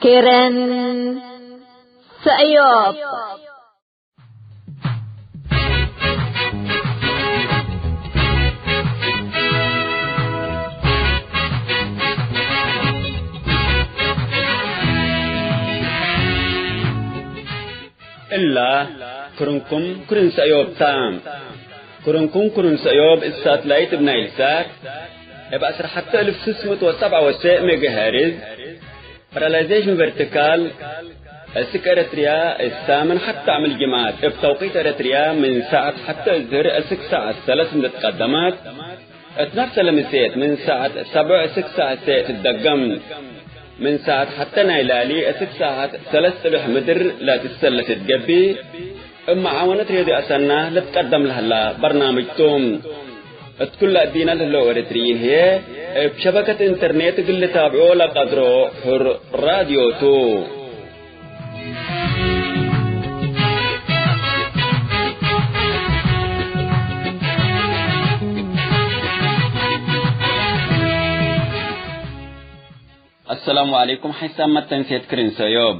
كيرن سأيوب إلا كرنكم كرن سأيوب تام كرن سأيوب الساتلايت بنايل سات يبقى أسر حتى 1607 ميجا هرتز parallelization vertical السك أريتريا الثامن حتى عمل جماعات بتوقيت أريتريا من ساعة حتى الظهر السك ساعة 3 من التقدمات 12 لمسات من ساعة 7 6 ساعة الدقم من ساعة حتى نايلالي 6 ساعات 3 متر لا تسلة تتقبي اما عاونة رياضي أسنة لتقدم لها برنامج توم تكل أدينا للو أريتريين هي بشبكة انترنت اللي تابعوه لقدروا حر راديو تو السلام عليكم حسام التنسيت كرين سيوب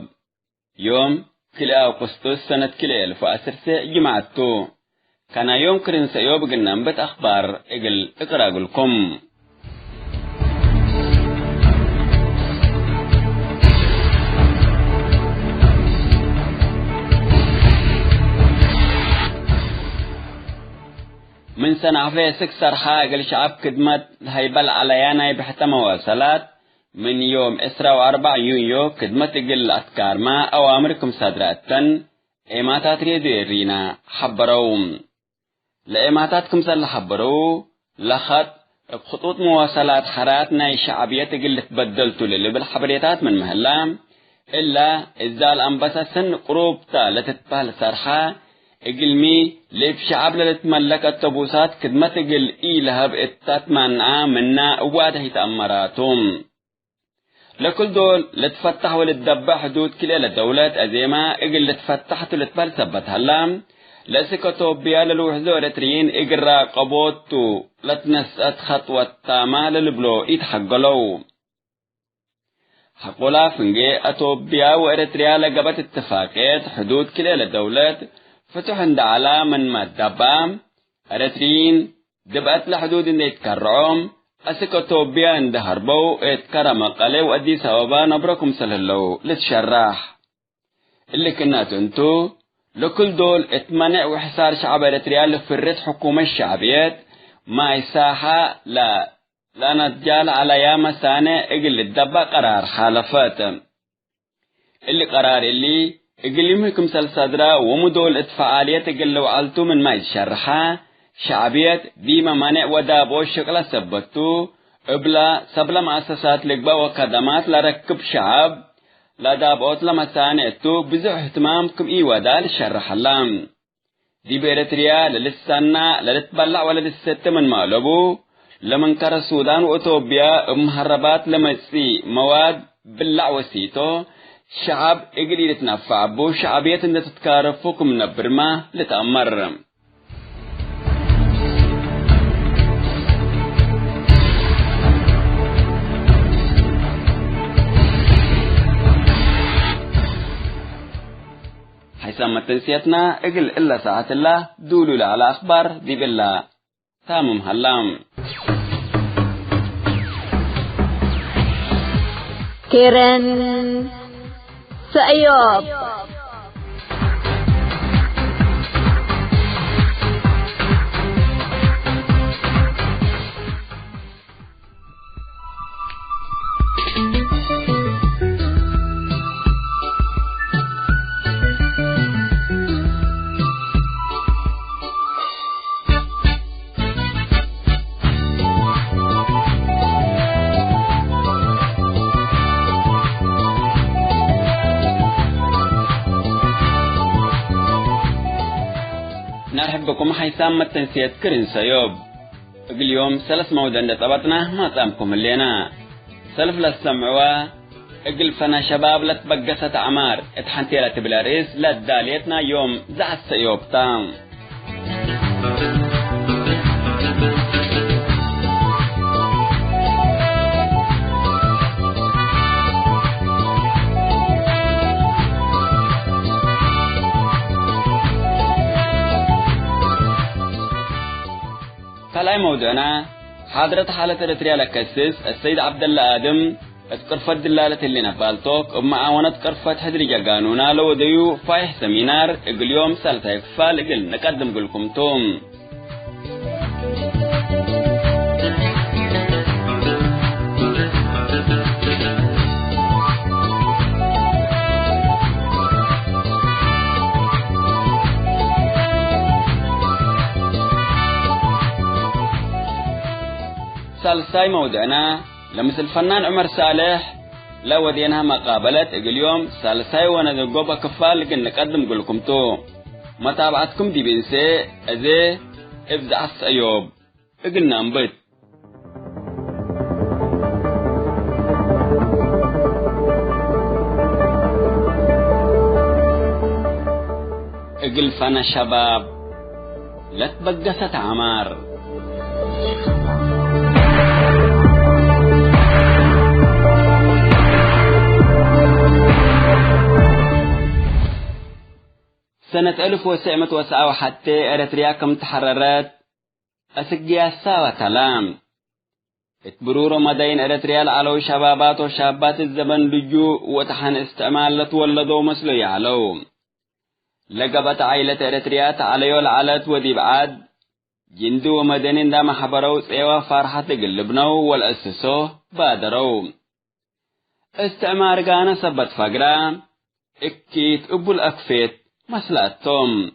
يوم كلا أغسطس سنة كلا 2010 جمعتو كان يوم كرين سيوب قلنا نبت أخبار اقرأ لكم من سنة في سكسر حاجة شعب كدمت هيبل عليانا بحتى مواصلات من يوم 4 يونيو كدمت قل أذكار ما أوامركم صدراتن إيماتات ريديرينا حبروم لإيماتاتكم سل حبرو لخط خطوط مواصلات حراتنا شعبية قل تبدلتو للي بالحبريتات من مهلام إلا إذا الأنبسة سن قروبتا لتتبال سرحا اقلمي ليب شعب لتملك التبوسات كدمت قل إيلها بإتات منعا منا واده تأمراتهم لكل دول لتفتح ولتدبع حدود كلا للدولات أزيما اقل لتفتحت ولتبال سبت هلام لسكتو بيا للوحزو رترين اقرا قبوتو لتنسأت خطوة تاما للبلو يتحقلو حقولا فنجي أتوبيا وإريتريا لقبت اتفاقيات حدود كلا للدولات فتح عند على من ما دبام أريتريين دبقت لحدود إن يتكرعوم أسكتوبيا عند هربو اتكرم قلي وأدي سوابا نبركم سلهلو لتشرح اللي كناتو انتو لكل دول اتمنع وحصار شعب أريتريا لفرت حكومة الشعبيات ما يساحة لا نتجال على ياما سانة اقل الدبا قرار حالفات اللي قرار اللي اقلمكم سلسدرا ومدول اتفعاليات اقلو عالتو من ما يتشرحا شعبيات بيما مانع ودابو الشكلة سبتو ابلا سبلا مؤسسات لقبا وكدمات لركب شعب لا دابوت لما سانعتو بزع اهتمامكم ايوادا لشرح اللام دي بإريتريا للسنة للتبلع ولا للست من مالبو لمن كر السودان وأثيوبيا مهربات لمسي مواد بلع وسيتو شعب اقلي لتنفع بو شعبية ان تتكارفوكم من برما لتأمر حيثما تنسيتنا اقل إلا ساعة الله دولوا على أخبار دي بالله تامم هلام كيرن سأيوب نرحبكم حيثما تنسيت كرين سيوب اليوم سلس مودن طبطنا ما تامكم اللينا سلف للسمعوا اقل فنا شباب لتبقست عمار اتحنتي لتبلاريس لداليتنا يوم زع السيوب تام سالعي موضوعنا حاضرة حالة إريتريا لكسس السيد عبد الله آدم اتقرفت دلالة اللي نبالتوك أما عوانت قرفت حدريجا قانونا لو ديو فايح سمينار اقل يوم سالتا يكفال اقل نقدم قلكم توم سالساي موضعنا لمثل الفنان عمر صالح لا ودينها مقابلة اليوم سالساي وانا ذقوبة كفال لكن نقدم قلكم تو متابعتكم دي بنسي ازي افزع السيوب اقلنا انبت اقل فانا شباب لا تبقست عمار سنة 1907 حتى إريتريا كم تحررت أسجياسا وتلام اتبرور مدين إريتريا على شبابات وشابات الزمن لجو وتحن استعمالت ولدو مسلو يعلو لقبت عائلة إريتريا عليو العلت ودي بعد جندو ومدين دا محبرو سيوا فرحة قلبنو والأسسو بادرو استعمار قانا سبت فقرا اكيت ابو الأكفيت مسلاتهم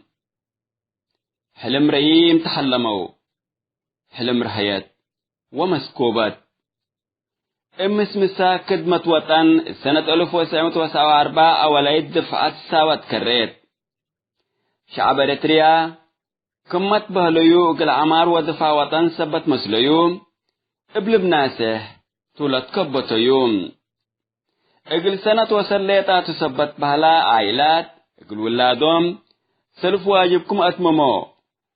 حلم ريم تحلموا حلم رهيت ومسكوبت امس مسا كدمة وطن سنة 1904 أوليد دفعت ساوت كريت شعب إريتريا كمت بهليو قل عمار ودفع وطن سبت مسليوم ابل بناسه طولت كبتو يوم اقل سنة وسليتا تسبت بهلا عائلات اقل ولادهم سلف واجبكم اتممو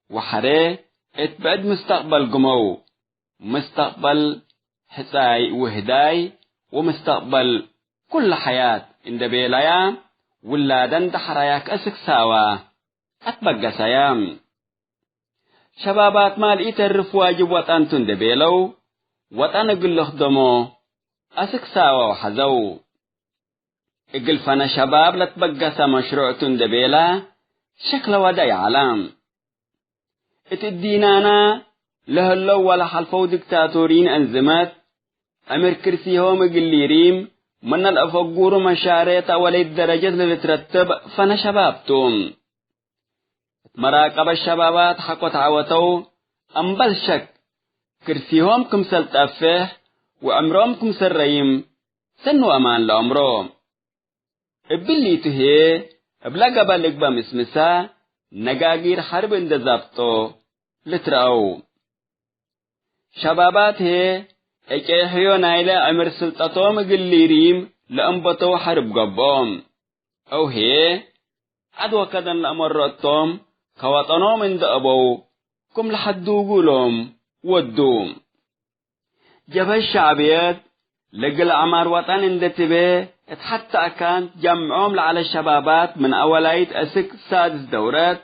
وحري اتبعد مستقبل قمو مستقبل حساي وهداي ومستقبل كل حياة اند بيلايا ولادن تحرياك اسك ساوا اتبقى سيام شبابات مال يترف واجب وطن تندبيلو وطن اقل خدمو اسك ساوا وحزو اقل فانا شباب لتبقى مشروع تندبيلا شكل وداي علام اتدينانا لهاللو ولا حلفو دكتاتورين انزمات امر كرسيهم اقل ريم من الافقور مشاريط ولي الدرجات لترتب فانا شباب توم مراقب الشبابات حقوة عوتو أمبل شك كرسيهم كمسل تأفه وعمرهم كمسل ريم سنو أمان لأمرهم ابلي تهي ابلا قبل لقبا مسمسا نقاقير حرب اندزابتو لترأو شبابات هي اكيحيو نايلة عمر سلطتهم قلي ريم لأنبطو حرب قبهم أو هي عدو كدن لأمرتهم كوطنو من دأبو كم لحدو قولهم ودوم جبه الشعبيات لقل عمار وطن اندتبه اتحتى كان جمعهم على الشبابات من أولايت أسك سادس دورات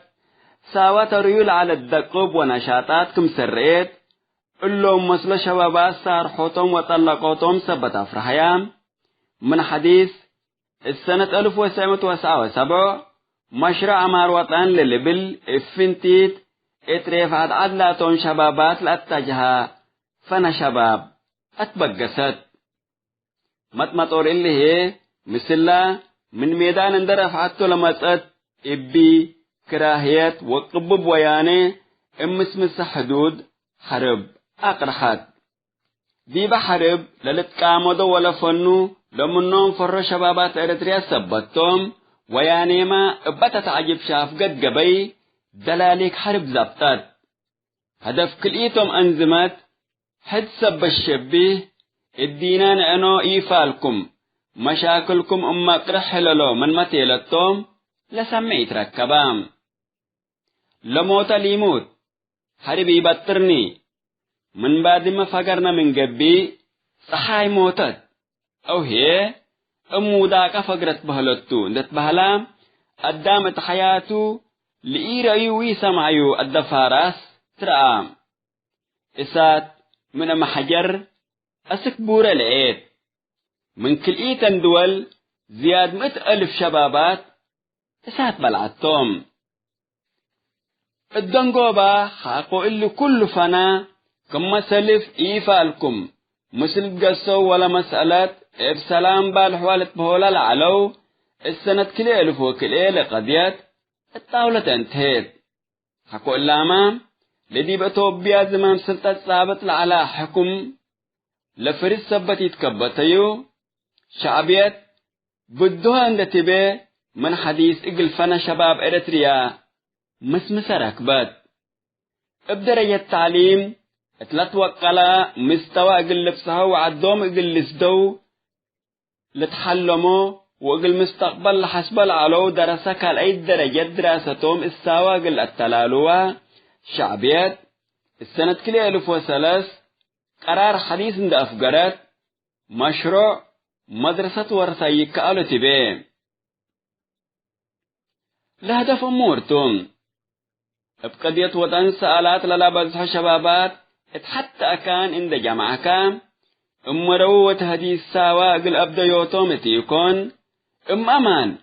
ساوات ريول على الدقوب ونشاطات كم سريت اللهم مثل شبابات سارحوتهم وطلقوتهم سبت أفرحيام من حديث السنة 1907 مشروع عمار وطن للبل افنتيت اتريف عد عدلاتون شبابات لاتجها فانا شباب اتبقست مطمطور اللي هي مثلا من ميدان اندرف عدتو لمسات ابي كراهيات وقبب وياني امسمس حدود حرب اقرحات دي بحرب للتقامدو ولا فنو لمنهم فرو شبابات اريتريا سبتهم ويانيما ابتت عجب شاف قد قبي دلاليك حرب زبطات هدف كليتهم انزمات حد سب الشبيه الدينان انو ايفالكم مشاكلكم اما قرح للو من متيلتهم لسمعي تركبام لموت ليموت حرب يبطرني من بعد ما فقرنا من قبي صحاي موتت او هي أمو داك فقرت بهلتو ندت بهلام قدامت حياتو لإيرأيو ويسمعيو الدفارس ترام إسات من محجر أسكبورة لقيت من كل إيتن دول زياد 100,000 شبابات إسات بلعتهم الدنقوبة حاقو اللي كل فنا كما سلف إيفالكم مثل قصو ولا مسألة بسلام بالحوالة بهولا العلو السنة كل ألف وكل إيه قضيت الطاولة انتهت حكو اللاما لدي بتوبيا زمان سلطة ثابت على حكم لفريد سبت يتكبتيو شعبيت بدوها عند تبي من حديث إقل فنا شباب إريتريا مسمسة ركبت بدرجة التعليم اتلتوقلا مستوى إقل لبسها وعدوم إقل لسدو لتحلموا وإقل مستقبل لحسب العلو درسك على أي درجة دراستهم الساوى إقل التلالوة شعبيات السنة كلها 2003 قرار حديث عند أفقرت مشروع مدرسة ورثي كألو تبين لهدف أمورتم بقضية وطن سألات للابزح شبابات اتحتى كان عند جامعة كام امروت هدي الساوى اقل ابدا يوتوم تيكون امان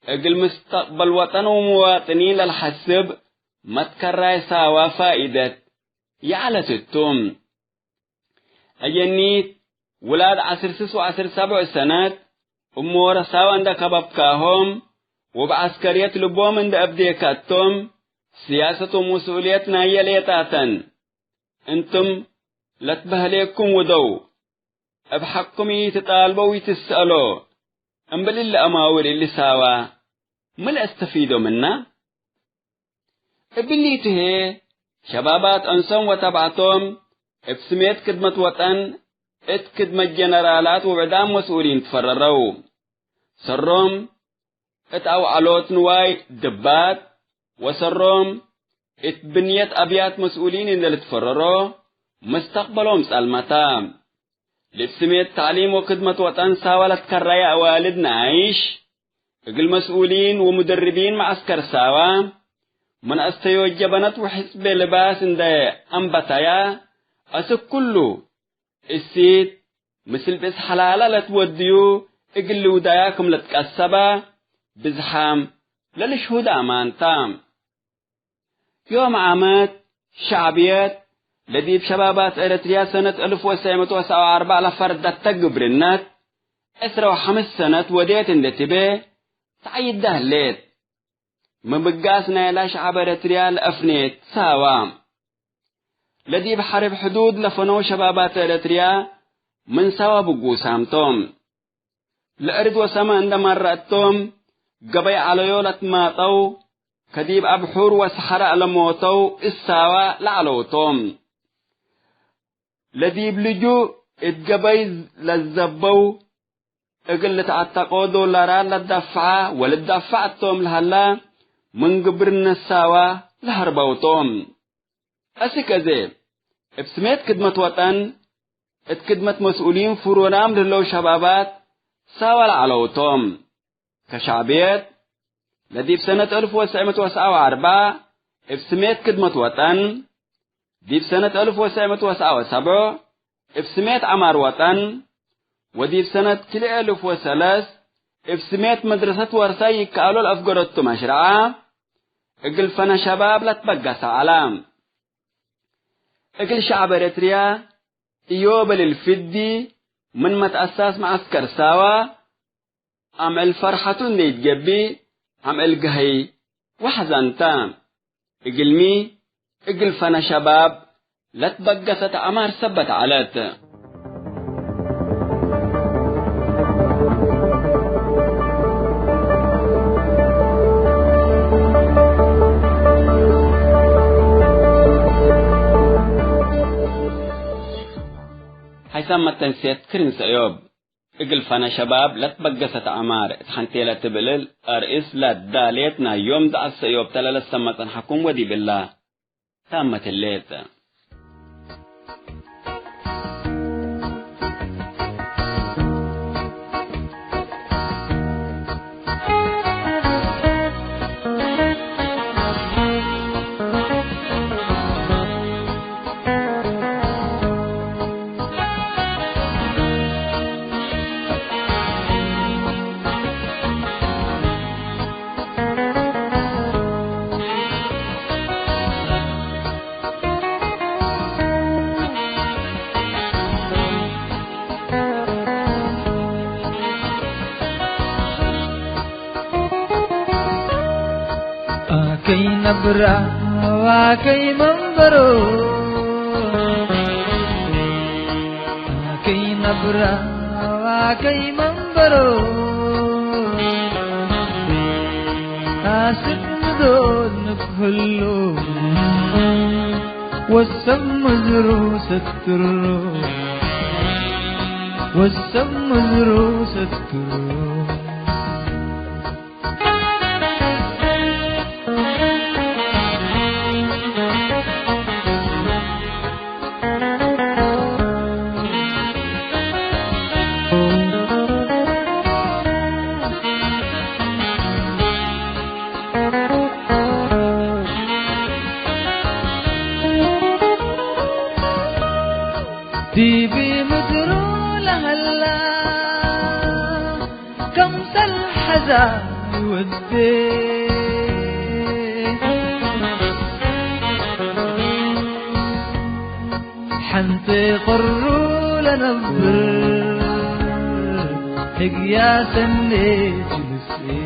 اقل مستقبل وطن ومواطنين للحسب ما تكرر ساوى فائدة يعلى ستوم اجنيت ولاد 10 6 و10 7 سنات امور ساوى عند كبابكاهم وبعسكرية لبوم عند ابديكاتهم سياسة ومسؤوليتنا هي ليتاتن انتم لتبهليكم ودو ابحقكم يتطالبوا ويتسألوا انبل اللي اماور اللي ساوا مل استفيدوا منا ابليته شبابات انسان وتبعتهم بسميت خدمة وطن خدمة جنرالات وبعدام مسؤولين تفرروا سرهم اتعو علوت نواي دبات وسرهم اتبنيت أبيات مسؤولين إن اللي تفرروا مستقبلهم سالمتام لبسمية تعليم وخدمة وطن ساولت كريا والدنا عيش اقل مسؤولين ومدربين معسكر ساوا من استيو جبنت وحسب لباس إن أنبتايا أسك كله السيد مثل بس حلالة لتوديو اقل وداياكم لتكسبا بزحام للشهود أمان تام يوم عامات شعبيات لدي بشبابات إريتريا سنة 1904 لفردت تقبر النت 5 سنة وديت اندتبه تعيد دهليت من بقاسنا إلى شعب إريتريا الأفنيت ساوام لدي بحرب حدود لفنو شبابات إريتريا من سوا بقوسامتهم لأرد وسما عندما رأتهم قبي على يولة ماتو كديب أبحور وسحراء لموتو الساوى لعلوتهم لديب لجو اتقبي للزبو اقل تعتقو دولاران للدفعة وللدفعتهم لهلا من قبرنا الساوى لهربوتهم أسكذي بسميت خدمة وطن اتخدمة مسؤولين فرونام للو شبابات ساوى لعلوتهم كشعبيات لدي بسنة 1904 بسميت خدمة وطن دي بسنة 1907 بسميت عمار وطن ودي بسنة كل 2003 بسميت مدرسة ورثي كالو الأفقرت مشرعة اقل فنا شباب لتبقى سعلام اقل شعب إريتريا إيوبل الفدي من ما تأساس معسكر ساوا عمل فرحتون دي تجبي عمل قهي وحزن تام اقل مي اقل فنا شباب لتبقى ستعمار سبت علات حيثما التنسيت كرنس أيوب اقل فانا شباب لا تبقست عمار اتحنتي لا تبلل ارئيس لا داليتنا يوم دعس أيوب تلا لسمة حكم ودي بالله تامت الليت كي نبرة وكي منبرو كي نبرة وكي منبرو آسف مدون كله والسم مزرو سترو والسم مزرو سترو ديبي مدرو لهلا كم سالحزان ودي حنطي قرو لنبر هقيا سني جلسي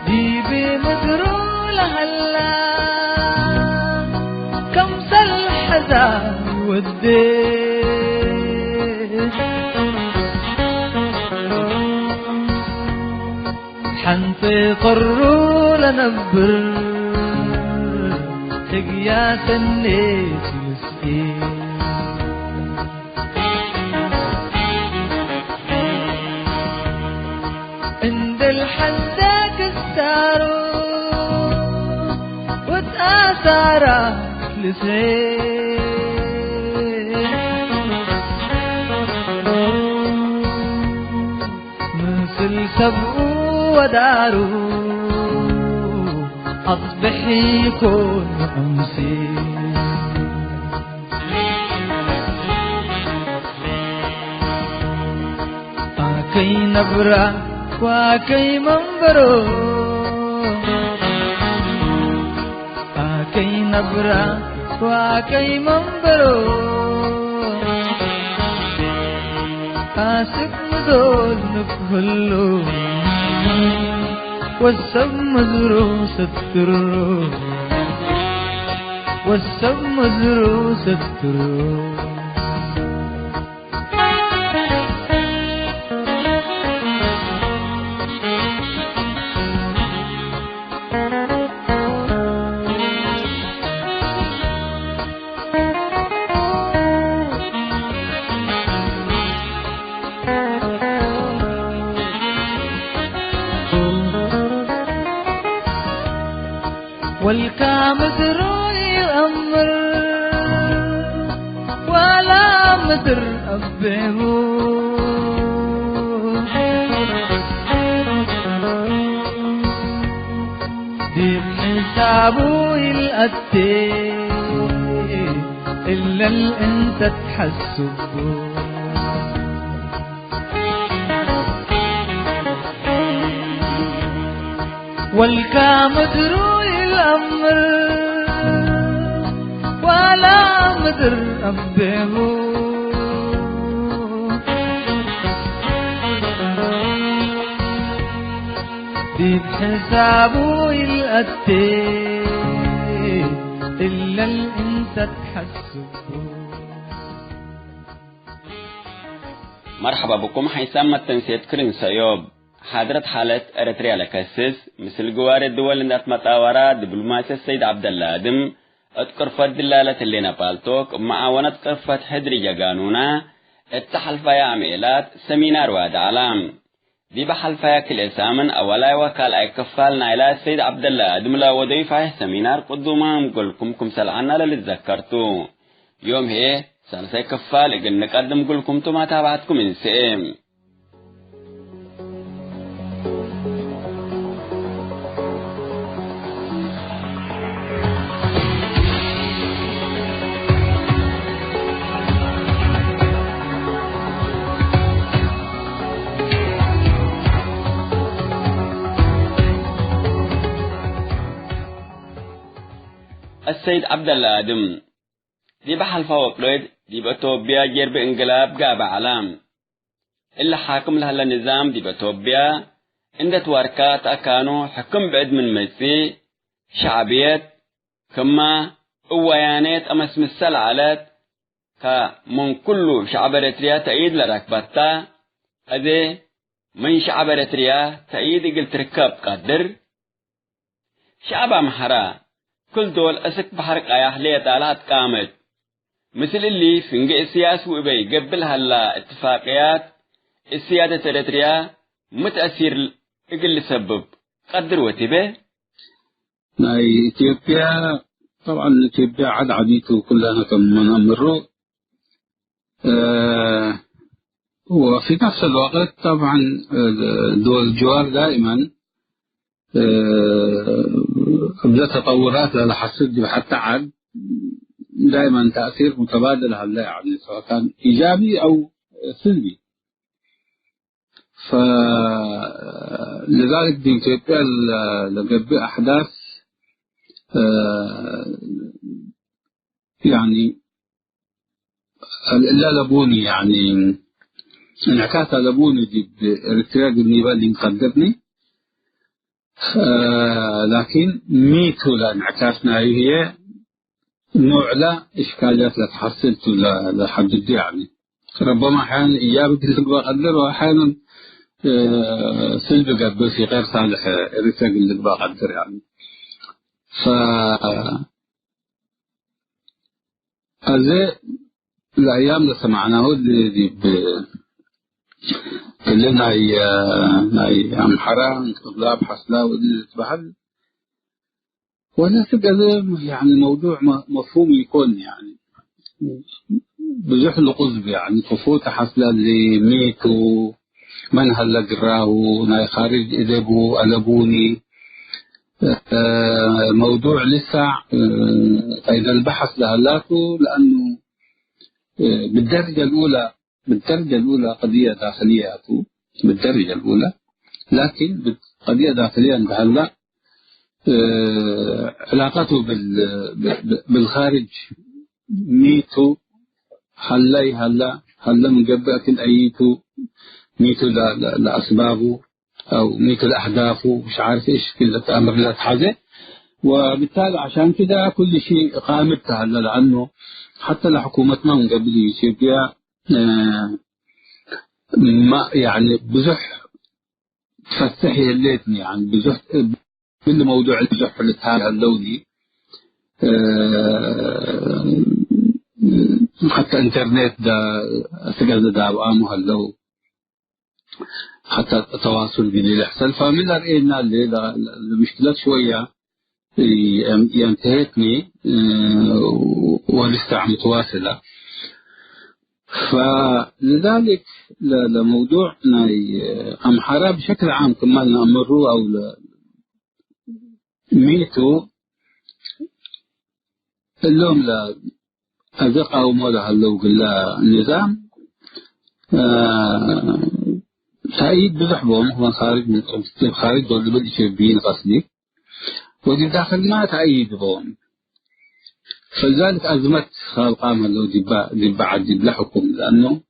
ديبي مدرو هلا كم سالحزان ودي حنطي قرو لنبر تقيا سنيت مسكين عند الحزاك السارو وتآثارك لسعيد مثل سبقو ودارو أصبح يكون أمسي كي نبرة وكي منبرو كي نبرة وكي منبرو آسف مدول نكهلو والسم مزرو سترو والسم مزرو سترو والكامدر الأمر ولا مدر أبيه ديب حسابه الأتي إلا الأنت تحسبه والكامدر الأمر ولا مدر أبيه ديب حسابه الأتي إلا الأنت تحسبه. مرحبا بكم حيثما التنسيت كرين سيوب حضرت حالة أريتريا لكسس مثل جوار الدول اللي متطورة دبلوماسي السيد عبد الله آدم أذكر دلالة اللي نبالتوك معاونة قرفة هدرية قانونا التحلفة يا عميلات سمينار واد علام دي بحلفة كل إسامن أولا وكال أي كفال نايلا السيد عبد الله آدم لا وضيفة سمينار قدوما قلكم كمسل عنا للذكرتو يوم هي سنسي كفال إقل نقدم قلكم تو ما تابعتكم إنسئم. السيد عبد الله آدم دي بحلفة وقلد دي بتوبيا جرب انقلاب قاب علام اللي حاكم لها النظام دي بتوبيا عند تواركات أكانوا حكم بعد من ميسي شعبيات كما أويانات أمس مسل علات كمن كل شعب إريتريا تأييد لركبتا أذي من شعب إريتريا تأييد قلت ركب قدر شعب محرا كل دول أسك بحرق أياح ليه تالات قامت مثل اللي فنجي السياس وإبي قبل هلا اتفاقيات السيادة إريتريا متأثير إقل سبب قدر وتبه إثيوبيا طبعا إثيوبيا عاد عديته كلها كما نمروا وفي نفس الوقت طبعا دول الجوار دائما قبل تطورات لحسد حتى عاد دائما تأثير متبادل هلا يعني سواء كان إيجابي أو سلبي. فلذلك دي إثيوبيا لقد أحداث يعني اللبوني يعني انعكاس لبوني دي بإريتريا النيبال اللي مقدرني لكن ميتو لانعكاسنا هي نوع لا إشكاليات لتحصلت لحدد يعني ربما أحيانا إيجابي اللي بقدر وأحيانا سلبي قدر في غير صالح إريتريا اللي بقدر يعني. هذه الأيام اللي سمعناه اللي كلنا يا أمحرا انقلاب حصلا واللي تبهل ولا تقدر يعني موضوع مفهوم يكون يعني بزحل قصب يعني ففوت حصلا اللي ميتوا من هلا قراه ناي خارج إذبوا ألبوني موضوع لسه إذا البحث لهلاته لأنه بالدرجة الأولى قضية داخلية بالدرجة الأولى لكن قضية داخلية هلا علاقته بالخارج ميتو هلا من قبل أكل أيتو ميتو لأسبابه أو ميتو لأهدافه مش عارف إيش كل أمر لا تحازه وبالتالي عشان كده كل شيء قامتها هلا لأنه حتى لحكومتنا من قبل إثيوبيا ما يعني بزح تفتحي الليتني يعني بزح كل موضوع البزح الاتهام اللوني حتى انترنت دا أسجل دا وآمه اللو حتى التواصل بين الأحسن فمن رأينا المشكلات شوية ينتهتني ولسه متواصلة. فلذلك لموضوع أمحرا بشكل عام كمان نأمره أو ميتو اللوم لأزقه ومولها اللو قلا النظام سعيد بزحبهم هو خارج دول بدي شبين قصدي ودي داخل ما تأيد بهم فلذلك أزمت خالقامها لو دي بعد لحكم لأنه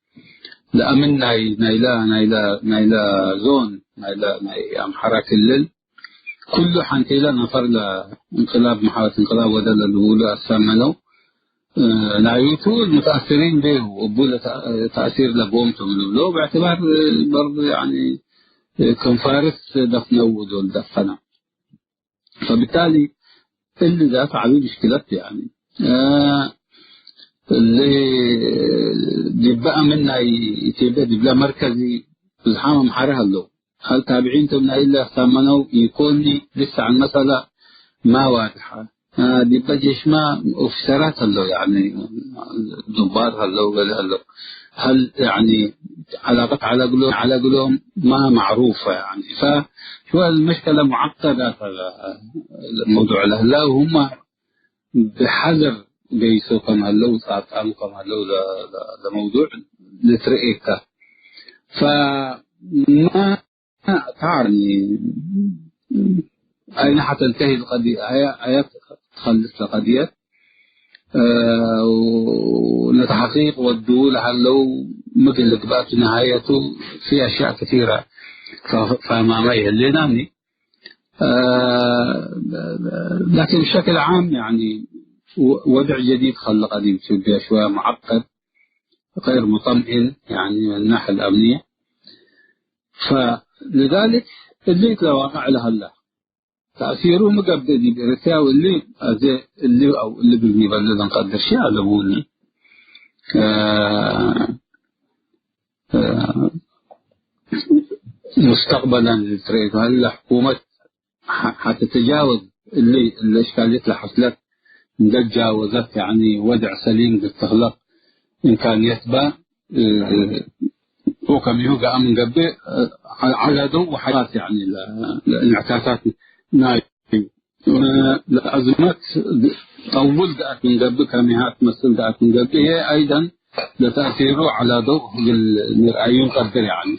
لأمن نايلا زون نايلا أمحرا كلل كله حنتيلا نفر لانقلاب محاولة انقلاب ودل الأولى الثامنة نايوتو المتأثرين به وبولا تأثير لبومتهم لو باعتبار برضو يعني كنفارس دفنوا دول دفنا فبالتالي اللي دافع عليه مشكلات يعني اللي دي بقى منا يتبقى دي بلا مركزي الحامة محرها له هل تابعين تمنا إلا ثمنوا يكون لسه عن مسألة ما واضحة دي بقى جيش ما أفسرات له يعني ضباط له هل يعني علاقات على قلوم ما معروفة يعني فشو المشكلة معقدة الموضوع له وهم بحذر بيسو كما لو تعطعم كما لو لموضوع لترئيكا فما تعني أين حتنتهي القضية أي تخلص القضية ونتحقيق والدول هلو مثل قبات نهايته في أشياء كثيرة فما يهلناني. لكن بشكل عام يعني وضع جديد خلق قديم إثيوبيا شوية معقد غير مطمئن يعني من الناحية الأمنية. فلذلك اللي واقع له هلا تأثيره مقبل بإرثاء اللي أو اللي بيبلد نقدر شيء على بوني مستقبلا للتريد. هلا حكومة حتتجاوز الإشكالية اللي حصلت تجاوزت يعني وضع سليم بتخلق إمكانية با وكم يوقع من قبل على ضوء وحياة يعني الانعكاسات ناي الأزمات طول دقت من قبل كميات مثل دقت من قبل هي أيضا لتأثيره على ضوء المرأيون قدر يعني.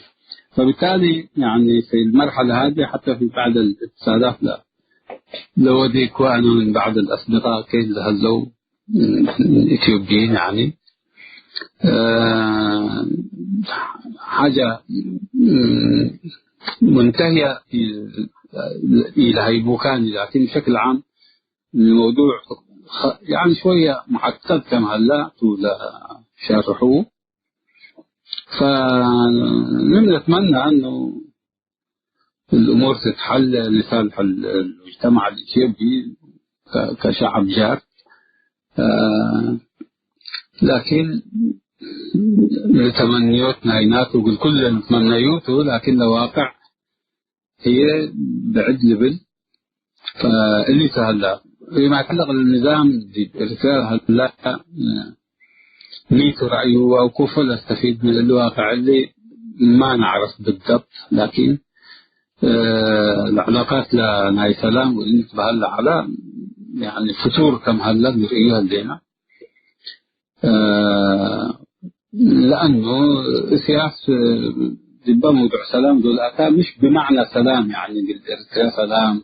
فبالتالي يعني في المرحلة هذه حتى في بعض الاتصالات لو ديك وأنا من بعض الأصدقاء كيف هلو إثيوبيين يعني حاجة منتهية إلى هيبوكاني. لكن بشكل عام الموضوع يعني شوية معقد كما هلا ولا شرحوه. فنتمنى أنه الأمور تتحل لصالح المجتمع الإثيوبي كشعب جار. لكن تمنياتنا هينات وقل كل تمنياته لكن الواقع هي بعد لبل. فاللي سهلا فيما يتعلق النظام رسالة هلا ميت رأيه أو كفل استفيد من الواقع اللي ما نعرف بالضبط. لكن العلاقات لناي سلام واللي تبهلا على يعني فتور كم هلا نرأيها لدينا. لأنه سياسة دبا موضوع سلام دول مش بمعنى سلام يعني الإرتراء سلام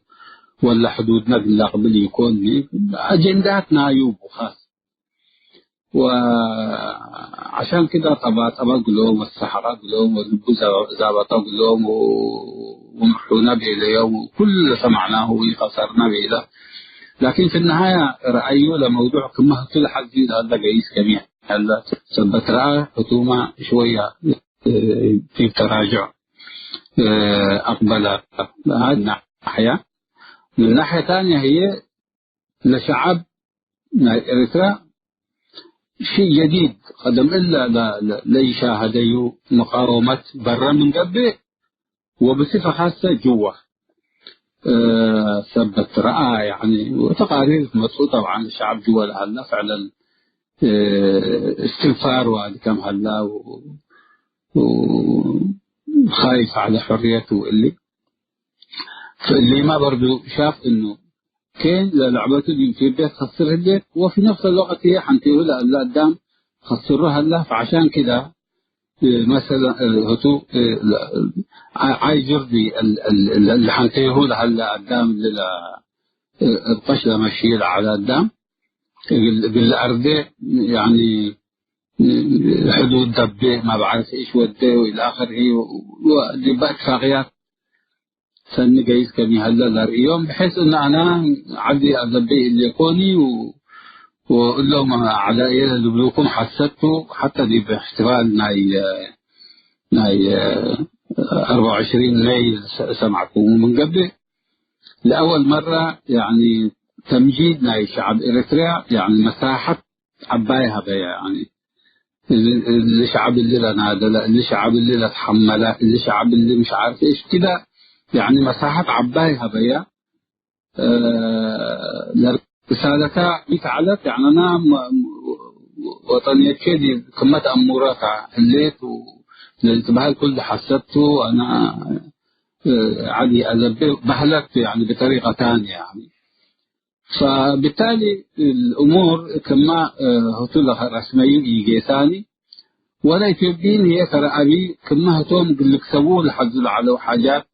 ولا حدودنا بالله قبل يكون أجنداتنا عيوب وخاص. وعشان كده طبعا قلوم والصحراء قلوم واللبو زابطة قلوم ومحونا بإليه وكل سمعناه ويخسرنا بإله. لكن في النهاية رأيه لموضوع كما كل حزيد هذا قيس كمية هلا سبت رأى حكومة شوية في تراجع أقبل هذه الناحية. من ناحية ثانية هي لشعب إريتريا شيء جديد قدم إلا ليشاهدوا مقاومة برا من قبل وبصفة خاصة جوا. ثبت رأى يعني وتقارير مبسوطة عن الشعب جوا هلا فعلا استنفار وهذا كم هلا وخايف على حريته فاللي ما برضو شاف انه كان لعبته دي في البيت خسرها البيت وفي نفس الوقت هي حنتيه لا قدام خسرها هلا. فعشان كده مثلا هتو عايز يرضي اللي حنتيه هلا قدام القشله ماشيه على قدام بالارض يعني حدود دبه ما بعرف ايش وده والى اخره ودي اتفاقيات سن جايز كمي هلا اليوم بحيث ان انا عدي ادبي اللي يكوني وقول لهم على ايه اللي بلوكم حسدتوا حتى دي باحتفال ناي 24 ماي سمعكم من قبل لاول مره يعني تمجيد ناي شعب إريتريا يعني مساحة عبايها بيا يعني الشعب اللي لنادى الشعب اللي لتحمل الشعب اللي مش عارف ايش كده يعني مساحة عبايها بيا. رسالتها بيتعلت يعني أنا وطنية كده كمة أموراتها الليت والانتباه الكل حسبته أنا عادي أذبه بهلت يعني بطريقة ثانية يعني. فبالتالي الأمور كما هتولها رسميين يجي ثاني ولا يتبين هي كرأبي كما هتوم قلك سووه لحظوا على حاجات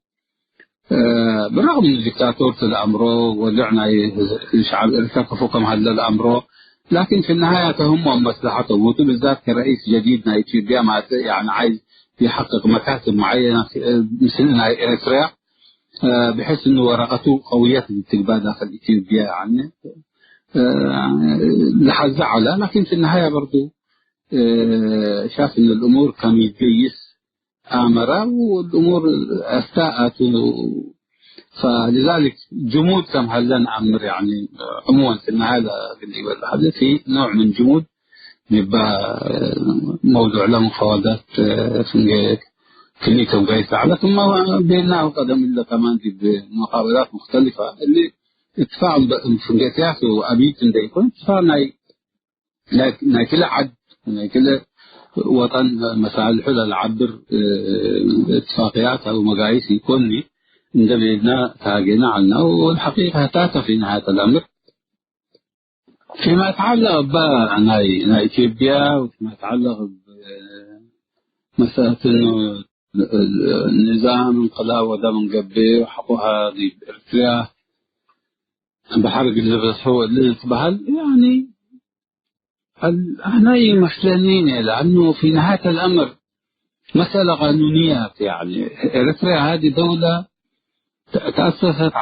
بالرغم من الدكتاتور الأمره ولعنا الشعب ارتكفوا كما هذا الأمره. لكن في النهاية هم مصلحتهم، وانتم بالذات كرئيس جديد نايجيريا ما يعني عايز يحقق مكاسب معينة مثل إريتريا، بحيث انه ورقته قوية تبقى داخل اثيوبيا يعني لحد زعله، لكن في النهاية برضو شاف ان الامور كان يتجيس آمرة والامور استاءت، فلذلك جمود تم هذا الامر يعني عموما في النهاية هذا في نوع من جمود يبقى موضوع له مفاوضات في كليته وقيسة على ثم بيننا قدم إلا كمان في مقابلات مختلفة اللي اتفاعل في قيسة وأبيت ده يكون اتفاعل ناي كل عد ناي كل وطن مسائل حلة العبر اتفاقيات أو مقاييس يكوني ندبينا تاجينا عنا، والحقيقة تاتا في نهاية الأمر فيما يتعلق بنايجيريا وفيما يتعلق بمسألة إنه النظام انقلاب وده من قبل وحقوها دي بإرتريا بحرق اللي هو اللي بهال يعني احنا محزنين لأنه في نهاية الأمر مسألة قانونية يعني إريتريا هذه دولة تأسست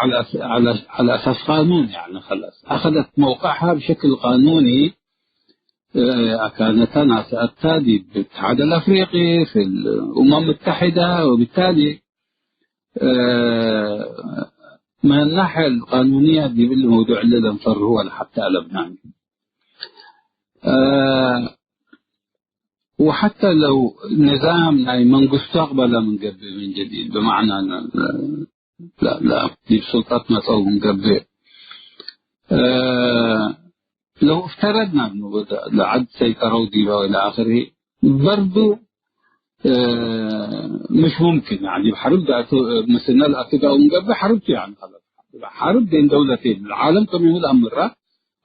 على أساس قانون يعني خلاص أخذت موقعها بشكل قانوني، كانت تأتي بالاتحاد الأفريقي في الأمم المتحدة، وبالتالي من الناحية القانونية دي بالموضوع اللي لنفر هو حتى لبنان. وحتى لو نظام من استقبل من قبل من جديد بمعنى لا دي سلطات مسؤول من قبل، لو افترضنا انه لعد سيطروا ديبا والى اخره برضو مش ممكن يعني بحرب مثلنا الافريقيا ومن قبل حرب يعني خلاص حرب بين دولتين، العالم كم يقول امره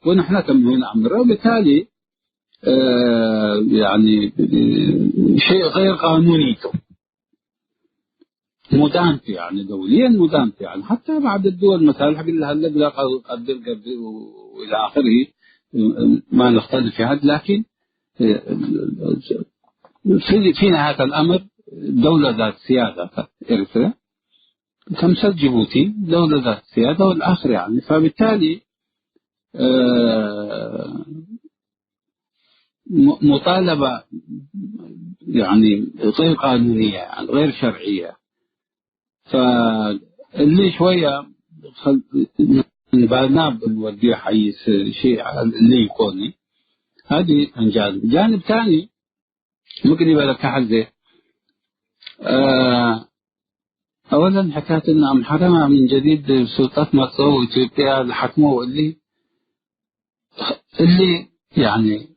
ونحن كم يقول امره، وبالتالي يعني شيء غير قانوني مدانت يعني دوليا مدانت يعني حتى بعد الدول مثلا حق اللي هلا قدر والى اخره ما نختلف في هذا، لكن في نهاية الامر دولة ذات سيادة إريتريا تمثل جيبوتي دولة ذات سيادة والآخر يعني، فبالتالي مطالبة يعني غير قانونية يعني غير شرعية، فاللي شوية بالنا بنوديه حيز شيء اللي يكوني هذه من جانب ثاني ممكن يبقى لك حل أولا حكاية إن أمحرها من جديد سلطات مصر وإثيوبيا الحكمة اللي يعني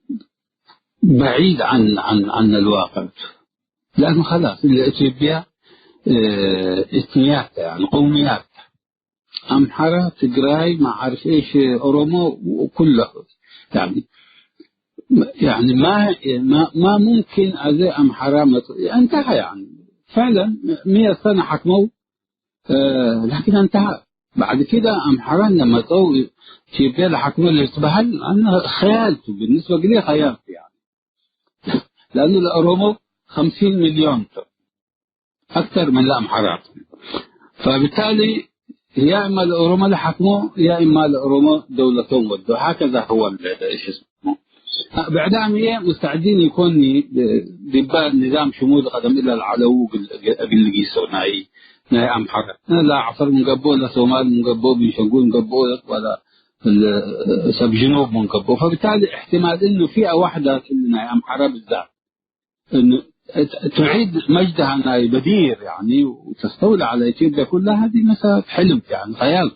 بعيد عن الواقع، لأنه خلاص اللي إثيوبيا اثنيات يعني قوميات أمحرة تجراي ما عارف إيش أورومو وكله يعني ما ممكن أذي أمحرة انتهى يعني فعلا 100 سنة حكموا لكن انتهى بعد كده أمحرة لما تسوي في بلاد حكموا اللي يتبهل أنا خيالته بالنسبة لي خيالته يعني لأنه الأورومو 50 مليون أكثر من الأمحرة، فبالتالي يا إما الأورومو اللي حكموا يا إما الأورومو دولتهم ودوا، هكذا هو إيش اسمه بعدامية مستعدين يكون دبا نظام شمول قدم إلى العلو قبل قيسو ناي أمحرة لا عفر مقبو لا سومال مقبو بنشنقول مقبو ولا سب جنوب مقبو، فبالتالي احتمال إنه فئة واحدة ناي أمحرة بالذات إنه تعيد مجدها ناي بدير يعني وتستولى على إثيوبيا كلها، هذه مسألة حلم يعني خيال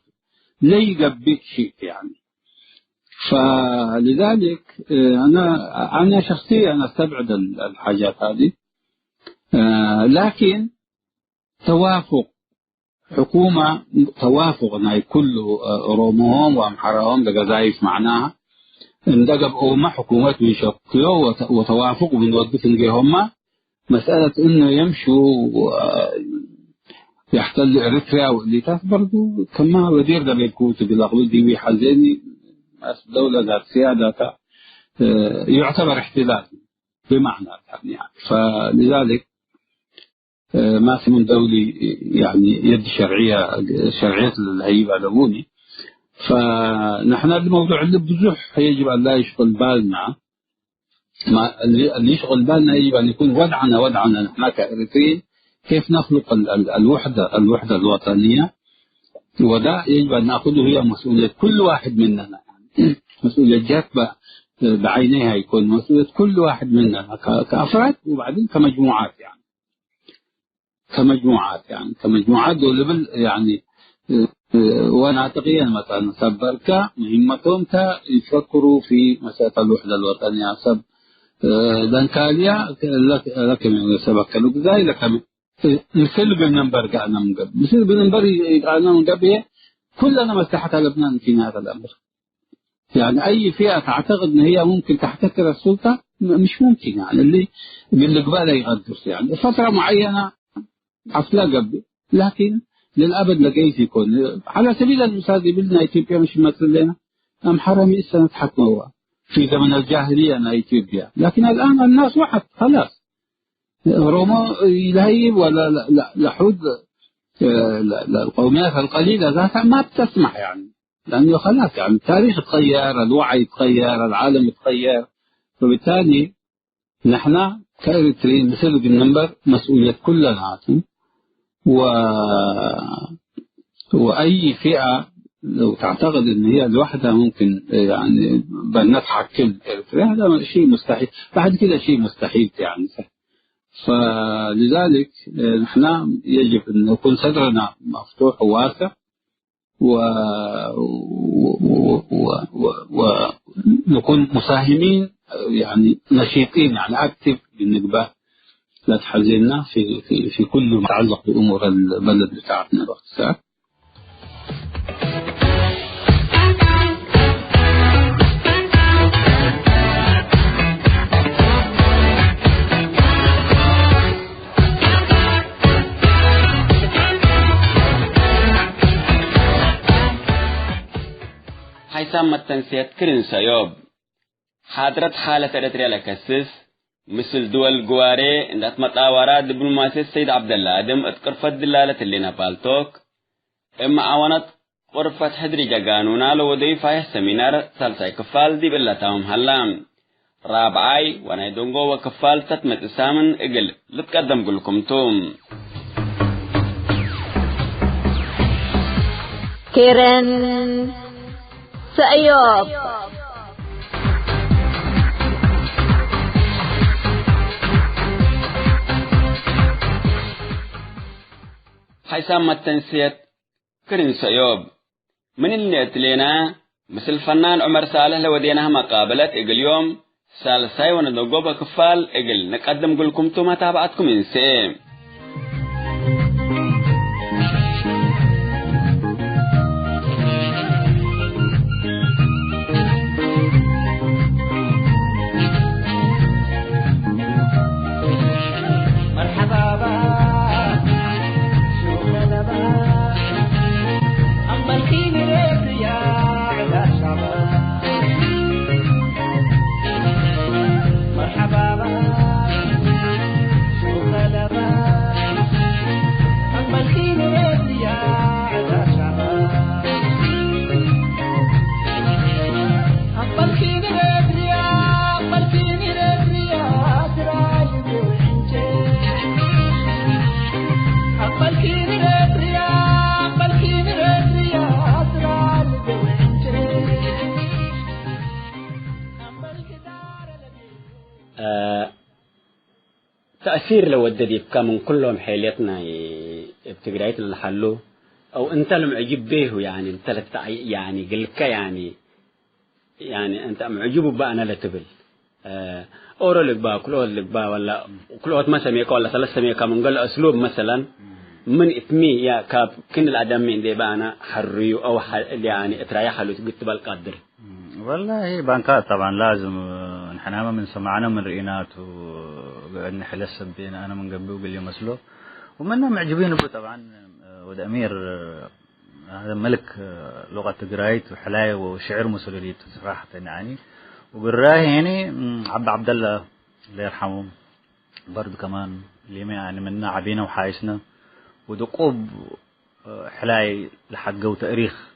لا يقبل شيء يعني. فلذلك أنا شخصيا أستبعد الحاجات هذه، لكن توافق حكومة توافق كله رومهم وأمحرهم لقذايف معناها اندقب أوما حكومات بيشكلوا وتوافق بنوقفن جيهما مسألة إنه يمشوا يحتل إريتريا واللي تاس برضو كما ودير ده بيكوت بالأقل دي حزيني دولة ذات سيادة يعتبر احتلال بمعنى يعني. فلذلك ما في من دولي يعني يد شرعية الهيبة لبوني. فنحن الموضوع اللي بزح يجب أن لا يشغل بالنا. اللي يشغل بالنا يجب أن يكون وضعنا نحن كإريتريين كيف نخلق الوحدة الوطنية، وده يجب أن نأخذه هي مسؤولية كل واحد مننا يعني. مسؤولية جاكبة بعينها يكون مسؤولية كل واحد مننا كأفراد وبعدين كمجموعات كمجموعات دول يعني. وانا تقيا مثلا سبركا مهمتهم يفكروا في مسألة الوحدة الوطنية. سب دانكاليا لكم سبك لوكزاي لكم مثل بالنمبر قاعنا من قبل مثل بالنمبر قاعنا من قبل كلنا مصلحة لبنان في هذا الأمر. يعني أي فئة تعتقد أن هي ممكن تحتكر السلطة مش ممكن يعني. اللي قبالها يغدر يعني فترة معينة حصلها قبل، لكن للأبد لقيت يكون على سبيل المثال يبلنا إثيوبيا مش مثل لنا أم حرمي السنة تحكموا في زمن الجاهلية أنا إثيوبيا، لكن الآن الناس واحد خلاص. روما يلهيب ولا لحود القوميات القليلة ذاتها ما بتسمح يعني، لأنه خلاص يعني التاريخ تغير، الوعي تغير، العالم تغير. فبالتالي نحن كإريتريين مثل بالنمبر مسؤولية كلنا. وأي فئة لو تعتقد أن هي لوحدها ممكن يعني بنتحكم إريتريا هذا شيء مستحيل، بعد كده شيء مستحيل يعني. فلذلك نحن يجب أن يكون صدرنا مفتوح وواسع ونكون مساهمين يعني نشيطين يعني أكتف بالنسبة لا تحزننا في كل ما يتعلق بأمور البلد بتاعتنا باختصار. حيثما التنسية كرن سيوب حضرت حالة إريتريا لكسس مثل دول جواري إن متاورات دبلوماسي السيد عبد الله آدم اتقرفت دلالة اللي نبالتوك إما عوانت قرفت حدري قانونا لو ضيفة سمينار سالساي كفال دي بالله تاهم هلام رابعاي وانا يدونغو وكفال تتمت اسامن اقل لتقدم قلكم توم كيرن سأيوب حيثما التنسية كرن سأيوب من اللي اتلينا مثل فنان عمر صالح لو ديناها مقابلة اقل يوم سالساي وندوغو بكفال اقل نقدم قلكم توما تابعتكم انسيم تأثير لو وددي كم كلهم حيلتنا بتقرأيت اللي حلوه أو أنت لم عجب به يعني أنت يعني قلك يعني أنت معجب بقى أنا لا تبل أورا لك بقى كلوه لك بقى ولا كلوه ما سميك ولا ثلاث سميك من قال أسلوب مثلا من إثمي يا كاب كن الأدم من دي بقى أنا حريو أو يعني اترايا حلو قلت بالقدر والله بانكات طبعا لازم نحن من سمعنا من رئينات وقعدنا حلسة بينا أنا من قبل وقال يوم أسلوب ومننا معجبين به طبعا ود أمير هذا ملك لغة تقرايت وحلاية وشعر مسؤوليته صراحة يعني وبالراي يعني عبد الله الله يرحمه برضه كمان اللي ما يعني منا عبينا وحايسنا ودقوب حلاي لحق وتاريخ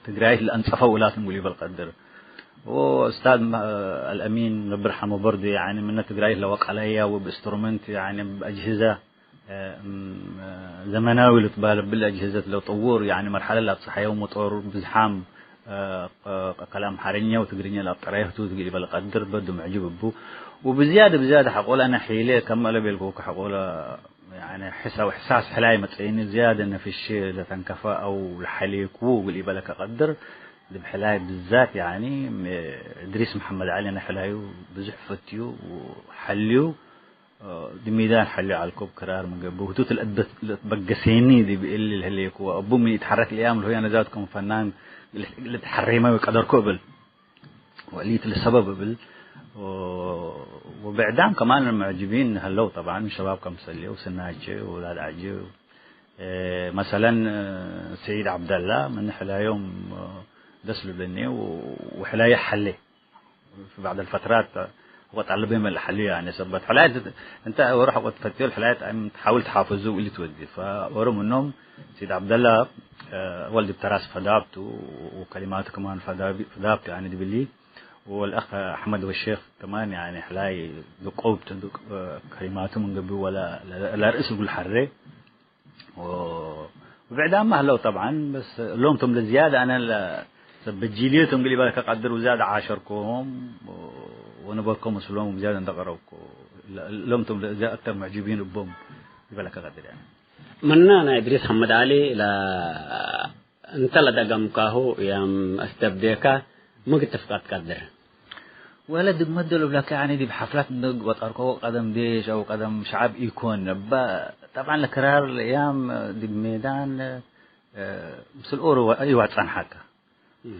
تقراي الأنصفة ولا تنقولي بالقدر وأستاذ الأمين رب يرحمه برضه يعني منا تقراي لوق عليا وبإنسترومنت يعني بأجهزة زمناوي اللي تبالغ بالأجهزة لو طور يعني مرحلة لا تصحيح ومطور بزحام كلام حرينيا وتقرينيا لا طريقة تقولي بالقدر برضه معجب بو وبزيادة حقول أنا حيلة كمل بالكوك حقول يعني إحساس حلاي متعيني زيادة إن في الشيء إذا تنكفى أو الحليك واللي بالك قدر ده بحلاي بالذات يعني إدريس محمد علي أنا حلايو بزحفتيو وحليو دي ميدان حليو على الكوب كرار من قبل وهتوت البقسيني دي بيقول لي الهليك وأبو من يتحرك الأيام اللي هو أنا زادكم فنان اللي تحرمه ويقدر كوبل وقليت السبب بال وبعدام كمان المعجبين هلو طبعا شباب كمسلي وسناجي وولاد عجي مثلا سيد عبد الله من حلايوم دسلوا لني وحلايه حلي في بعض الفترات وتعلم بهم الحليه يعني سبت حلايه انت وروح وتفتيل حلايه تحاول تحافظوا اللي تودي فوروا منهم سيد عبد الله والدي بتراس فدابته وكلماته كمان فدابته يعني دي باللي والأخ أحمد والشيخ كمان يعني حلاي ذقوب تندق كلماته من قبل ولا لا رئيس يقول حري وبعدها ما هلو طبعا بس لومتم لزيادة أنا بتجيليتهم قلي بالك أقدر وزيادة عاشركم وأنا بقولكم مسلوم زيادة ندقروكم لومتم لزيادة أكثر معجبين بهم بالك أقدر يعني منا أنا إدريس محمد علي لا أنت لدقم كاهو يام أستبديكا ما كنت تفقد قدر ولا دق مدلوا لك يعني دي بحفلات ندق وتركوا قدم ديش أو قدم شعب يكون طبعا الكرار الأيام دي بميدان مثل أورو أي واحد عن حكا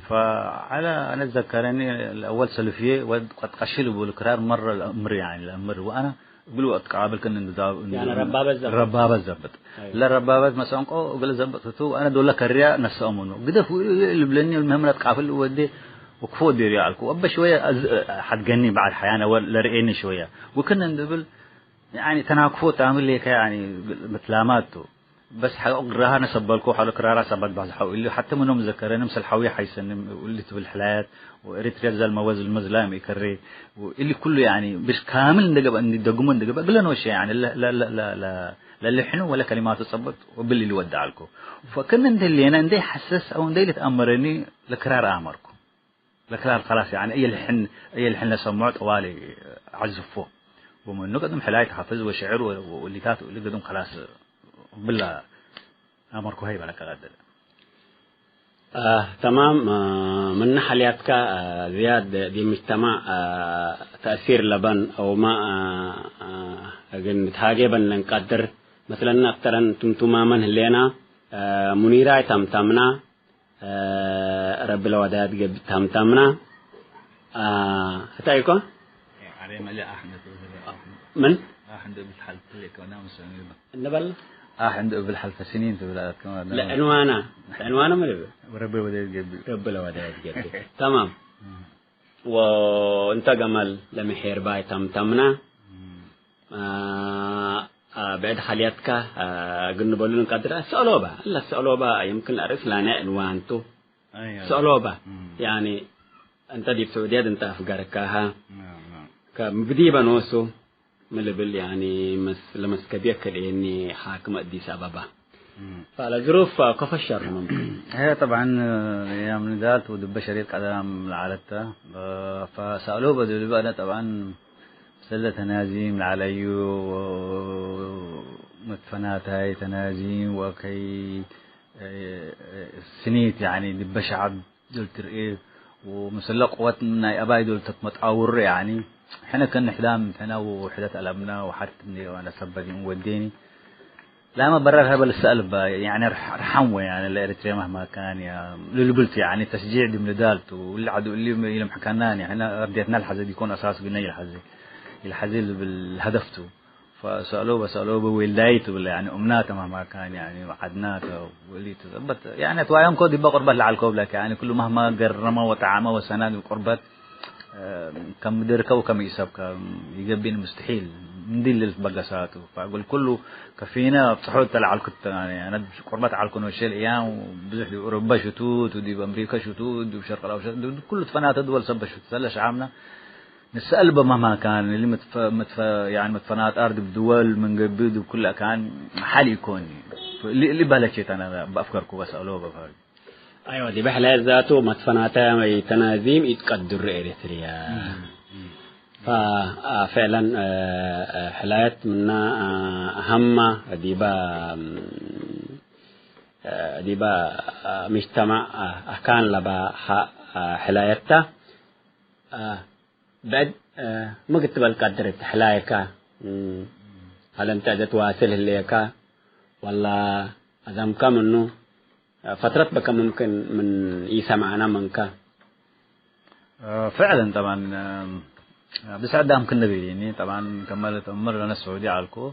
فعلى أنا أتذكرني الأول سلفية وقد قشلوا بالكرار مرة الأمر يعني الأمر وأنا قلوا أتقابل كنا يعني ربابة زبط لا ربابة مثلا قال زبطتو أنا دولة كريا نسأمونه قدر اللي بلني المهم نتقابل ودي وكفو دي ريالك وأبى شوية حتجني بعد حيانا ولا رئيني شوية وكنا ندبل يعني تناقفو تعمل لي يعني متلاماته بس حقرها نسبلكو حلو كرارة سبت بعض اللي حتى منهم ذكرنا مثل حوي حيسن واللي تبل الحلات وإريتريا زال موازل المزلام يكري واللي كله يعني بس كامل ندقب أن يدقمون دقب قلنا نوش يعني لا لا لا لا لا لا لحنوا ولا كلمات صبت وباللي اللي ودع لكم فكنا ندلي أنا ندي حسس أو ندي تأمرني لكرار أمركم لكرار خلاص يعني أي الحن لسمعت طوالي عزفوه ومن نقدم حلاية حافظ وشعر واللي كاتوا اللي قدم خلاص بالله أمركم هاي بالك غادر تمام من حالياتك زياد دي مجتمع تأثير لبن أو ما متهاجبا لنقدر مثلا أكثر تماما هلينا منيرة تمتمنا رب الوداد جب تمتمنا هتايكو عليه ملء أحمد من أحمد بالحلف لك ونام سنين النبل أحمد بالحلف سنين تبلا كمان لا عنوانا مريب رب الوداد جب رب الوداد جب تمام وانت جمال لمحير باي تمتمنا بعد حالياتك قلنا بقولون قدر السؤالوبة يمكن أعرف لنا عنوانته سؤالوبة يعني أنت دي بسعودية أنت أفكاركها كمبدي بنوسو ملبل يعني لمس كبيك لأني حاكم أديس أبابا فعلى ظروف كف الشر هي طبعا أيام نزالت ودب شريط قدام العالتة فسألوه بدل بقى طبعا سلة تنازيم عليو ومدفنات هاي تنازيم وكي سنيت يعني دب شعب دلت رئيس ومسلق قوتنا أباي دلت متعور يعني احنا كنا حلام احنا وحدات ألمنا وحدتني وأنا سبتي وديني لا ما برر هبل السأل يعني رحمه يعني الإريتريا مهما كان يا اللي قلت يعني تشجيع دي من دالته واللي عدو اللي محكناني احنا رديتنا الحزة يكون أساس قلنا الحزة بالهدفته فسألوه بولدايته ولا يعني أمناته مهما كان يعني وعدناته وليته بس يعني توايم كودي بقربت لعلكم لك يعني كله مهما قرمه وطعمه وسناد وقربت كم دركه وكم يسبك يجبين مستحيل نديل للبقساته فأقول كله كفينا بصحوت على يعني أنا قربت على الكونوشيل أيام وبزح أوروبا شتوت ودي بأمريكا شتوت وشرق الأوسط كل تفنات دول سب شتوت سلش عامنا نسأل مهما كان اللي يعني متفنات أرض بدول من قبيد وكل كان محل يكون اللي بلشت أنا بأفكاركم بسألوه بفرق أيوة دي بحلا ذاته متفناتها تنازيم يتقدر إريتريا ففعلا حلايات منا أهم ديبا مجتمع كان لبا حلايته بعد ما كنت بالقدر حلايكا هل أنت تواصل هليكا ولا أزم كم إنه فترة بك ممكن من يسمعنا منك فعلا طبعا بس عدهم كنا بيني طبعا كملت مرة أنا السعودية عالكو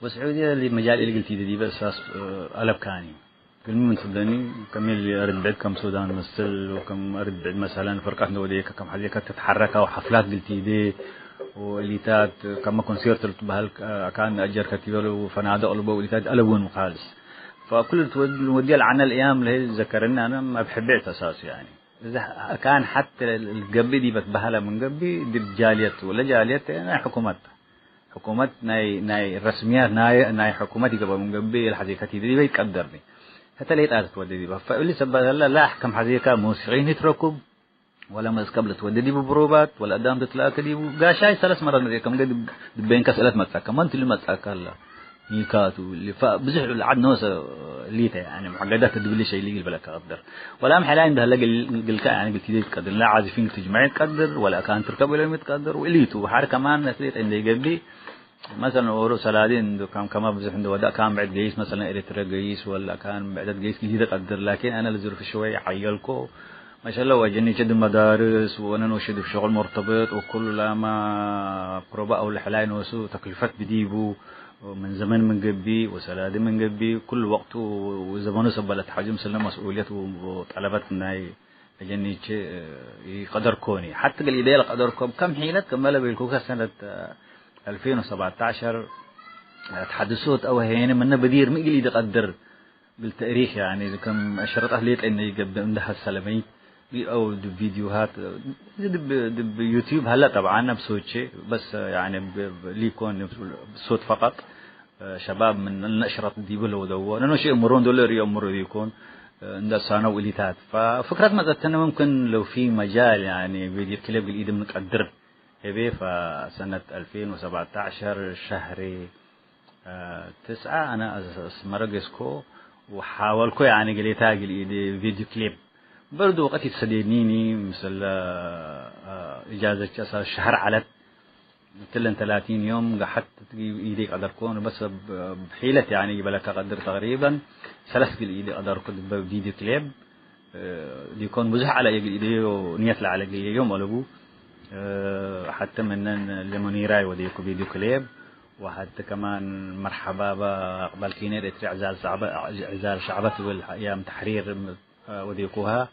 والسعودية اللي مجال اللي قلتي دي بأساس ألب كاني كل من تفضلني كم اللي أرد بعد كم سودان مثل وكم أرد بعد مثلا فرقات نوديك كم حاجة كانت تتحرك وحفلات قلتي دي والليتات كم كونسيرت بهال كان أجر كتير وفنادق قلبه والليتات ألوون وخالص فكل تودي العنا الأيام اللي ذكرنا أنا ما بحبيت أساس يعني إذا كان حتى الجبي دي بتبهلا من جبي دي بجاليته ولا جاليته أنا حكومات ناي رسميات ناي حكومتي قبل من جبي الحديقة دي بيتقدرني حتى ليه تأثر تودي دي فاللي سبب لا أحكم حديقة موسيقيين يتركب ولا ما قبل تودي دي ببروبات ولا قدام تطلع كدي وقاشاي 3 مرات مريكا من قد بين كسلات متأكد ما أنت اللي متأكد لا ميكات واللي فبزحوا العد نوسة ليته يعني معقدات تدبل شيء اللي بالك أقدر ولا أم حلاين ده هلا قلت يعني قلت لي تقدر لا عازفين تجمعين تقدر ولا كان تركب ولا متقدر وإليتو وحار كمان نسيت عندي قبلي مثلا أورو سلادين كم بزح عنده ودا كان بعد جيس مثلا إريتريا جيس ولا كان بعد جيس جديد تقدر لكن أنا لزر شوي عيالكو ما شاء الله وجني شد مدارس وأنا نوشد في شغل مرتبط وكل لما قرباء أو الحلاين وسو تكلفات بديبو من زمان من قبي وسلادة من قبي كل وقت وزمانه سبلت حجم سلم مسؤوليات وطلبات ناي جني قدر كوني حتى قال إيديا قدر كم حينت كمل بالكوكا سنة 2017 تحدثوت أو هين من بدير ما قال يقدر بالتاريخ يعني كم أشرت أهليت إنه يقبل عندها السلامي أو دب فيديوهات دب يوتيوب هلا طبعا بصوتشي بس يعني ليكون صوت فقط شباب من النشرة دي بلو دو لأنه شيء مرون دولار يمر يكون عند سنة وليتات ففكرة ما زتنا ممكن لو في مجال يعني فيديو كليب الإيد من قدر هبي فسنة 2017 شهر 9 أنا اسمرقسكو وحاولكو يعني قليتها قليدي فيديو كليب برضو وقت تسدينيني مثل إجازة أساس شهر علت مثلا 30 يوم قحت إيديك قدر كون بس بحيلة يعني يبلك قدر تقريبا 3 إيدي قدر كنت فيديو كليب يكون مزح على إيدي ونيت على إيدي يوم ولبو حتى من لمنيراي وديكو فيديو كليب وحتى كمان مرحبا بقبل كينير عزال شعبته والأيام تحرير وديكوها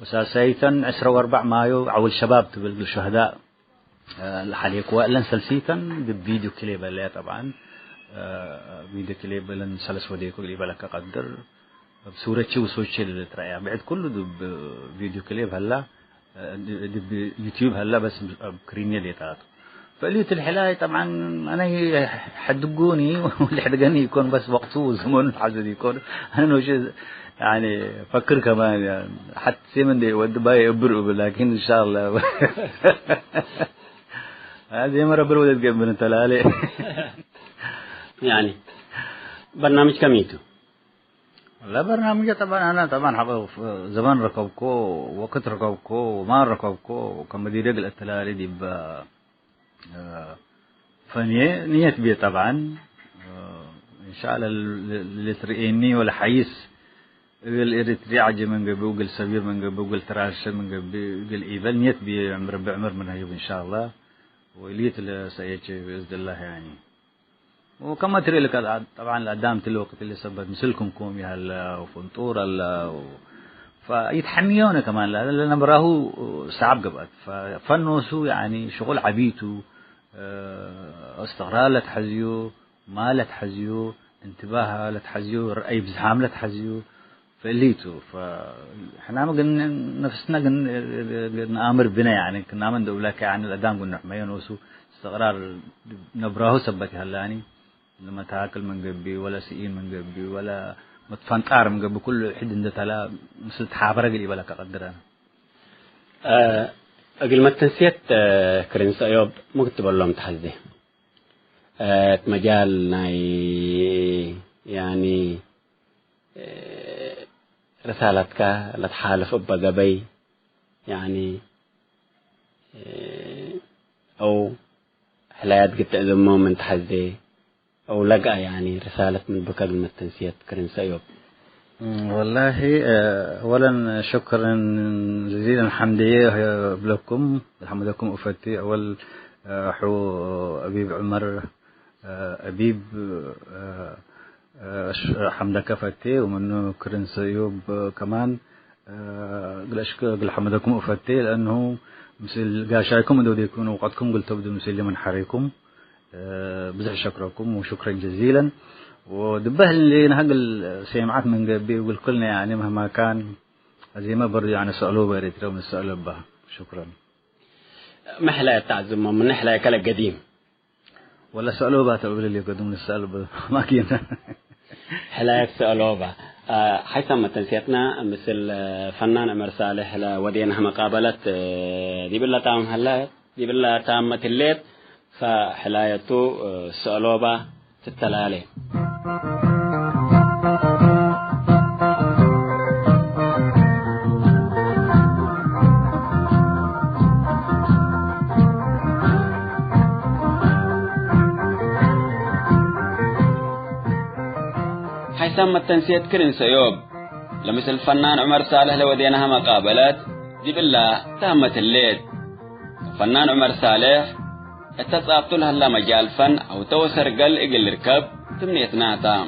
وساسيتا 24 مايو عول شباب تبل الشهداء الحليقوا لن سلسيتا بفيديو كليب اللي طبعا فيديو كليب لن سلس وديكو اللي بالك قدر بصورة شو وسوشيال اللي ترى بعد كله دب فيديو كليب هلا دب يوتيوب هلا بس بكرينيا ديتات فقلت الحلاي طبعا أنا حدقوني واللي حدقني يكون بس وقته وزمن الحزن يكون أنا وش يعني فكر كمان يعني حتى سيمن دي ود باي يبرئ لكن إن شاء الله هذه مرة برودة قبل أنت لالي يعني برنامج كميته لا برنامج طبعا أنا طبعا حب زمان ركبكو وقت ركبكو وما ركبكو كمدير رجل التلالي دي ب فنية نية بيه طبعا إن شاء الله اللي تريني ولا حيس الإريتري عجب من قبل وقل سبير من قبل وقل تراش من قبل وقل إيفل نيت بعمر إن شاء الله وليت لسيأتي بإذن الله يعني وكما تري لك طبعا الأدام الوقت اللي سبت مثلكم كومي هلا وفنطور هلا فيتحميونه كمان لأن براه صعب قبل ففنوسو يعني شغل عبيتو استغرار لتحزيو ما لتحزيو انتباه لتحزيو رأي بزحام لتحزيو فليتو فاحنا ما قلنا نفسنا قلنا امر بنا يعني كنا من دولك يعني الادام قلنا حميون وسو استقرار نبراه سبك هلاني لما تاكل من قبي ولا سئين من قبي ولا متفنقار من قبي كل حد عنده تلا مثل تحابر قلي بلا قدرنا اقل ما تنسيت كرنس ايوب مكتب لهم تحزي مجال ناي يعني رسالتك لتحالف أبا قبي يعني أو حلايات قد أذمه من تحزي أو لقى يعني رسالة من بكر المتنسيات كرن سيوب. والله أولا شكرا جزيلا حمدية لكم الحمد لكم أفتي أول حو أبيب عمر أبيب حمدك فتي ومنه كرن سيوب كمان قل حمدكم أفتي لأنه مثل قاشايكم دو يكونوا وقتكم قلت تبدو مثل من حريكم بزح شكركم وشكرا جزيلا ودبه اللي نهقل سيمعات من قبي وقل كلنا يعني مهما كان هذه ما برضو يعني سألوه باريترا من السؤال به شكرا محلا تعزم من نحلا كلا قديم ولا سألوه به تقول لي قدوم من السؤال به ما كينا حلاك سألوه به حيثما تنسيتنا مثل فنان عمر صالح ودينها مقابلة دي بالله تام هلا دي بالله تامة الليل فحلايته سألوه به تتلالي حيثما تنسيت كرن سيوب لمثل الفنان عمر صالح لودينها مقابلات دي بالله تامة الليل فنان عمر صالح اتصابت لها لا مجال فن أو توسر قل إقل ركب تمنيتنا تام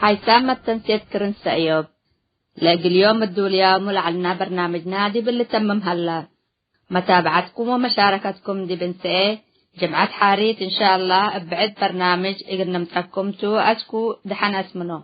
هاي سامة تنسيت كرن سأيوب لاقي اليوم الدوليا ملعلنا برنامج نادي باللي تمم هلا متابعتكم ومشاركتكم دي بنساء جمعة حاريت إن شاء الله بعد برنامج إقدر نمتركم تو أسكو دحنا اسمنو